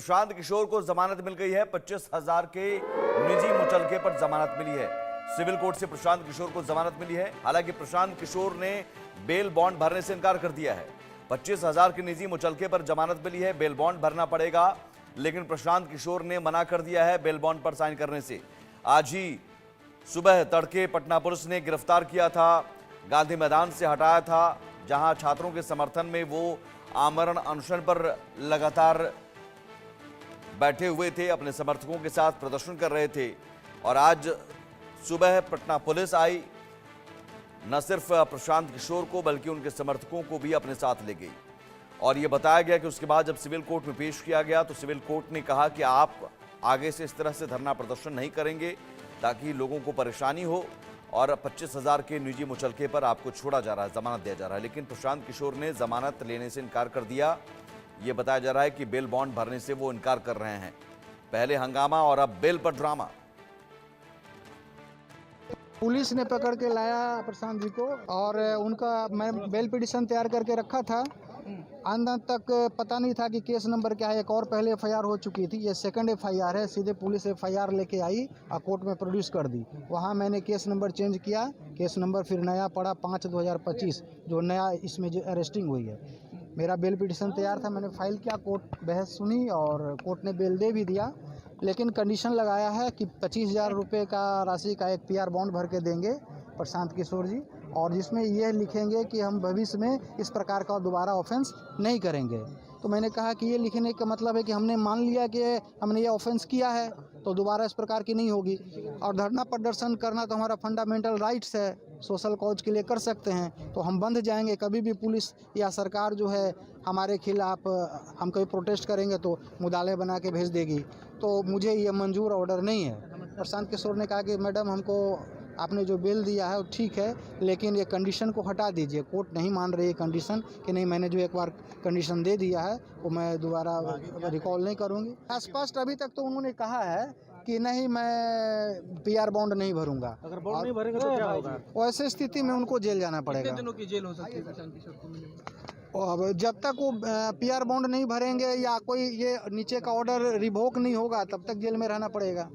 प्रशांत किशोर को जमानत मिल गई है। 25,000 के निजी मुचलके पर जमानत मिली है। सिविल कोर्ट से प्रशांत किशोर को जमानत मिली है। हालांकि प्रशांत किशोर ने बेल बॉन्ड भरने से इनकार कर दिया है। 25,000 के निजी मुचलके पर जमानत मिली है, बेल बॉन्ड भरना पड़ेगा, लेकिन प्रशांत किशोर ने मना कर दिया है बेल बॉन्ड पर साइन करने से। आज ही सुबह तड़के पटना पुलिस ने गिरफ्तार किया था, गांधी मैदान से हटाया था, जहां छात्रों के समर्थन में वो आमरण अनशन पर लगातार बैठे हुए थे, अपने समर्थकों के साथ प्रदर्शन कर रहे थे। और आज सुबह पटना पुलिस आई, न सिर्फ प्रशांत किशोर को बल्कि उनके समर्थकों को भी अपने साथ ले गई। और यह बताया गया कि उसके बाद जब सिविल कोर्ट में पेश किया गया तो सिविल कोर्ट ने कहा कि आप आगे से इस तरह से धरना प्रदर्शन नहीं करेंगे ताकि लोगों को परेशानी हो, और 25,000 के निजी मुचलके पर आपको छोड़ा जा रहा है, जमानत दिया जा रहा है। लेकिन प्रशांत किशोर ने जमानत लेने से इनकार कर दिया। ये बताया जा रहा है कि बेल बॉन्ड भरने से वो इनकार कर रहे हैं। पहले हंगामा और अब बेल पर ड्रामा। पुलिस ने पकड़ के लाया प्रशांत जी को, और उनका मैं बेल पिटीशन तैयार करके रखा था। अंत तक पता नहीं था कि केस नंबर क्या है। एक और पहले एफआईआर हो चुकी थी, ये सेकंड एफआईआर है। सीधे पुलिस एफआईआर लेके आई और कोर्ट में प्रोड्यूस कर दी। वहाँ मैंने केस नंबर चेंज किया, केस नंबर फिर नया पड़ा 5/2025, जो नया इसमें जो अरेस्टिंग हुई है। मेरा बेल पिटीशन तैयार था, मैंने फाइल किया, कोर्ट बहस सुनी और कोर्ट ने बेल दे भी दिया, लेकिन कंडीशन लगाया है कि 25,000 रुपये का राशि का एक पीआर बॉन्ड भर के देंगे प्रशांत किशोर जी, और जिसमें यह लिखेंगे कि हम भविष्य में इस प्रकार का दोबारा ऑफेंस नहीं करेंगे। तो मैंने कहा कि ये लिखने का मतलब है कि हमने मान लिया कि हमने ये ऑफेंस किया है तो दोबारा इस प्रकार की नहीं होगी। और धरना प्रदर्शन करना तो हमारा फंडामेंटल राइट्स है, सोशल कॉज के लिए कर सकते हैं। तो हम बंध जाएंगे, कभी भी पुलिस या सरकार जो है हमारे खिलाफ हम कोई प्रोटेस्ट करेंगे तो मुदाले बना के भेज देगी। तो मुझे ये मंजूर ऑर्डर नहीं है। प्रशांत किशोर ने कहा कि मैडम हमको आपने जो बेल दिया है वो ठीक है, लेकिन ये कंडीशन को हटा दीजिए। कोर्ट नहीं मान रही है कंडीशन कि नहीं, मैंने जो एक बार कंडीशन दे दिया है वो मैं दोबारा रिकॉल नहीं करूँगी। स्पष्ट अभी तक तो उन्होंने कहा है कि नहीं, मैं पीआर बॉन्ड नहीं भरूंगा। अगर बॉन्ड नहीं भरेंगे तो क्या होगा? वैसे स्थिति में उनको जेल जाना पड़ेगा। कितने दिनों की जेल हो सकती है प्रशांत किशोर को? अब जब तक वो पीआर बॉन्ड नहीं भरेंगे या कोई ये नीचे का ऑर्डर रिवोक नहीं होगा तब तक जेल में रहना पड़ेगा।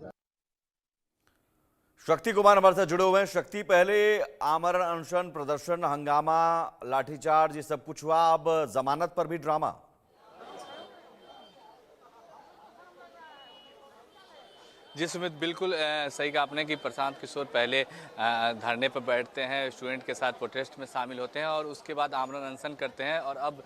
शक्ति कुमार हमारे साथ जुड़े हुए हैं। शक्ति, पहले आमरण अनशन, प्रदर्शन, हंगामा, लाठीचार्ज, ये सब कुछ हुआ, अब जमानत पर भी ड्रामा। जी सुमित, बिल्कुल सही कहा आपने कि प्रशांत किशोर पहले धरने पर बैठते हैं, स्टूडेंट के साथ प्रोटेस्ट में शामिल होते हैं और उसके बाद आमरण अनशन करते हैं। और अब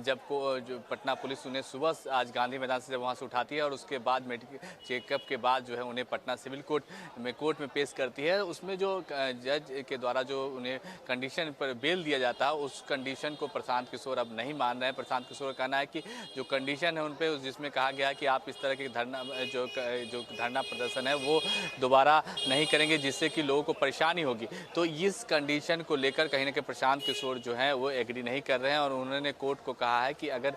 जब जो पटना पुलिस उन्हें सुबह आज गांधी मैदान से जब वहाँ से उठाती है और उसके बाद मेडिकल चेकअप के बाद जो है उन्हें पटना सिविल कोर्ट में पेश करती है, उसमें जो जज के द्वारा जो उन्हें कंडीशन पर बेल दिया जाता है, उस कंडीशन को प्रशांत किशोर अब नहीं मान रहे हैं। प्रशांत किशोर का कहना है कि जो कंडीशन है उन पर, जिसमें कहा गया है कि आप इस तरह के धरना जो धरना प्रदर्शन है वो दोबारा नहीं करेंगे जिससे कि लोगों को परेशानी होगी, तो इस कंडीशन को लेकर कहीं ना कहीं प्रशांत किशोर जो है वो एग्री नहीं कर रहे हैं। और उन्होंने कोर्ट को कहा है कि अगर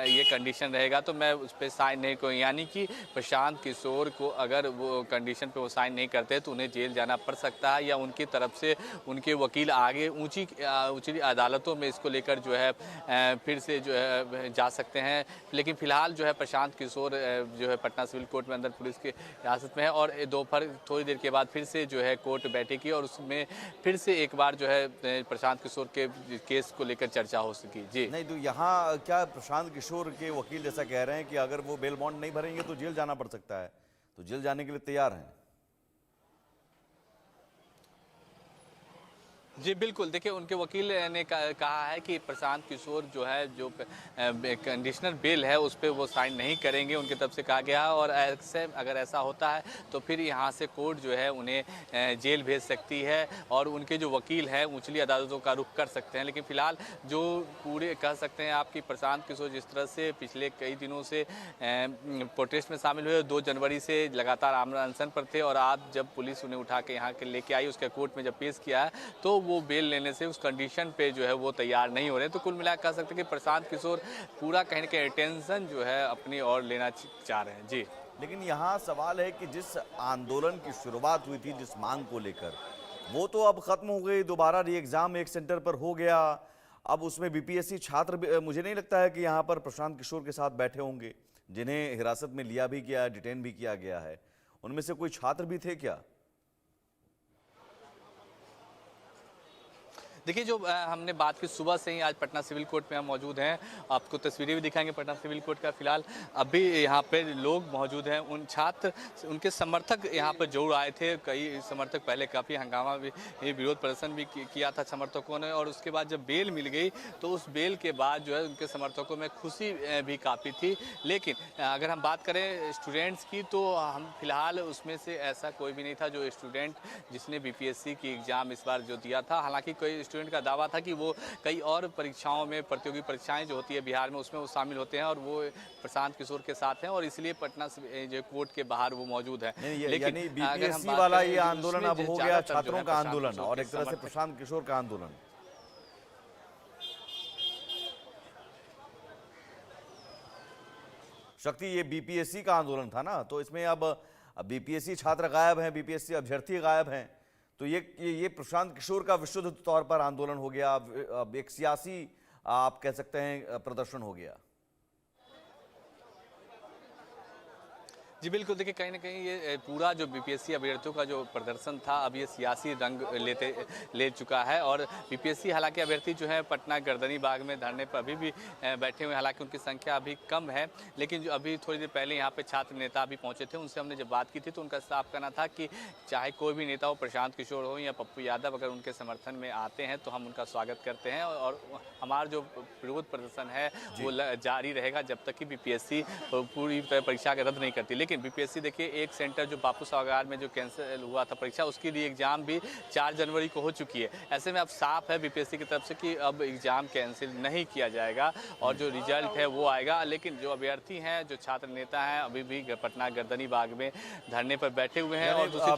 ये कंडीशन रहेगा तो मैं उस पर साइन नहीं करूँ, यानी कि प्रशांत किशोर को अगर वो कंडीशन पे वो साइन नहीं करते तो उन्हें जेल जाना पड़ सकता है, या उनकी तरफ से उनके वकील आगे ऊंची अदालतों में इसको लेकर जो है फिर से जो है जा सकते हैं। लेकिन फिलहाल जो है प्रशांत किशोर जो है पटना सिविल कोर्ट में अंदर पुलिस के हिरासत में है, और दोपहर थोड़ी देर के बाद फिर से जो है कोर्ट बैठेगी और उसमें फिर से एक बार जो है प्रशांत किशोर के केस को लेकर चर्चा हो सकी। जी नहीं तो यहाँ क्या प्रशांत किशोर के वकील जैसा कह रहे हैं कि अगर वो बेल बॉन्ड नहीं भरेंगे तो जेल जाना पड़ सकता है, तो जेल जाने के लिए तैयार हैं? जी बिल्कुल, देखिए उनके वकील ने कहा है कि प्रशांत किशोर जो है जो कंडीशनल बेल है उस पर वो साइन नहीं करेंगे, उनकी तरफ से कहा गया है। और ऐसे अगर ऐसा होता है तो फिर यहाँ से कोर्ट जो है उन्हें जेल भेज सकती है और उनके जो वकील हैं ऊंचली अदालतों का रुख कर सकते हैं। लेकिन फिलहाल जो पूरे कह सकते हैं आप कि प्रशांत किशोर जिस तरह से पिछले कई दिनों से प्रोटेस्ट में शामिल हुए, 2 जनवरी से लगातार आमरण अनशन पर थे, और आज जब पुलिस उन्हें उठा के यहाँ के लेके आई, उसके कोर्ट में जब पेश किया है तो वो बेल लेने से उस कंडीशन पे जो है वो तैयार नहीं हो रहे। तो कुल मिलाकर कह सकते हैं कि प्रशांत किशोर पूरा कहीं ना कहीं अटेंशन जो है अपनी ओर लेना चाह रहे हैं। जी लेकिन यहाँ सवाल है कि जिस आंदोलन की शुरुआत हुई थी जिस मांग को लेकर, वो तो अब खत्म हो गई, दोबारा री एग्जाम एक सेंटर पर हो गया, अब उसमें बीपीएससी छात्र मुझे नहीं लगता है कि यहाँ पर प्रशांत किशोर के साथ बैठे होंगे। जिन्हें हिरासत में लिया भी गया, डिटेन भी किया गया है, उनमें से कोई छात्र भी थे क्या? देखिए, जो हमने बात की सुबह से ही, आज पटना सिविल कोर्ट में हम मौजूद हैं। आपको तस्वीरें भी दिखाएंगे पटना सिविल कोर्ट का। फिलहाल अभी यहाँ पे लोग मौजूद हैं, उन छात्र, उनके समर्थक यहाँ पर जरूर आए थे। कई समर्थक पहले काफ़ी हंगामा भी, विरोध प्रदर्शन भी किया था समर्थकों ने, और उसके बाद जब बेल मिल गई तो उस बेल के बाद जो है उनके समर्थकों में खुशी भी काफ़ी थी। लेकिन अगर हम बात करें स्टूडेंट्स की, तो हम फिलहाल उसमें से ऐसा कोई भी नहीं था जो स्टूडेंट जिसने BPSC की एग्ज़ाम इस बार जो दिया था। हालांकि कोई स्टूडेंट का दावा था कि वो कई और परीक्षाओं में, प्रतियोगी परीक्षाएं जो होती है बिहार में, उसमें वो शामिल होते हैं और वो प्रशांत किशोर के साथ हैं, और इसलिए पटना जो कोर्ट के बाहर वो मौजूद है। लेकिन BPSC वाला ये आंदोलन अब हो गया छात्रों का आंदोलन और एक तरह से प्रशांत किशोर का आंदोलन। शक्ति, ये BPSC का आंदोलन था ना, तो इसमें अब BPSC छात्र गायब हैं, BPSC अभ्यर्थी गायब हैं, तो ये प्रशांत किशोर का विशुद्ध तौर पर आंदोलन हो गया, अब एक सियासी आप कह सकते हैं प्रदर्शन हो गया। जी बिल्कुल, देखिए कहीं ना कहीं ये पूरा जो BPSC अभ्यर्थियों का जो प्रदर्शन था, अब ये सियासी रंग ले चुका है। और BPSC हालांकि अभ्यर्थी जो है पटना गर्दनी बाग में धरने पर अभी भी बैठे हुए हैं। हालांकि उनकी संख्या अभी कम है, लेकिन जो अभी थोड़ी देर पहले यहाँ पे छात्र नेता अभी पहुँचे थे, उनसे हमने जब बात की थी तो उनका साफ कहना था कि चाहे कोई भी नेता हो, प्रशांत किशोर हो या पप्पू यादव, अगर उनके समर्थन में आते हैं तो हम उनका स्वागत करते हैं, और हमारा जो विरोध प्रदर्शन है वो जारी रहेगा जब तक कि BPSC पूरी तरह परीक्षा के रद्द नहीं करती। लेकिन BPSC देखिए, एक सेंटर जो बापू सभागार में जो कैंसिल हुआ था परीक्षा, उसकी लिए एग्जाम भी 4 जनवरी को हो चुकी है। ऐसे में अब साफ है BPSC की तरफ से कि अब एग्जाम कैंसिल नहीं किया जाएगा और जो रिजल्ट है वो आएगा। लेकिन जो अभ्यर्थी हैं, जो छात्र नेता हैं, अभी भी पटना गर्दनी बाग में धरने पर बैठे हुए हैं। और दूसरी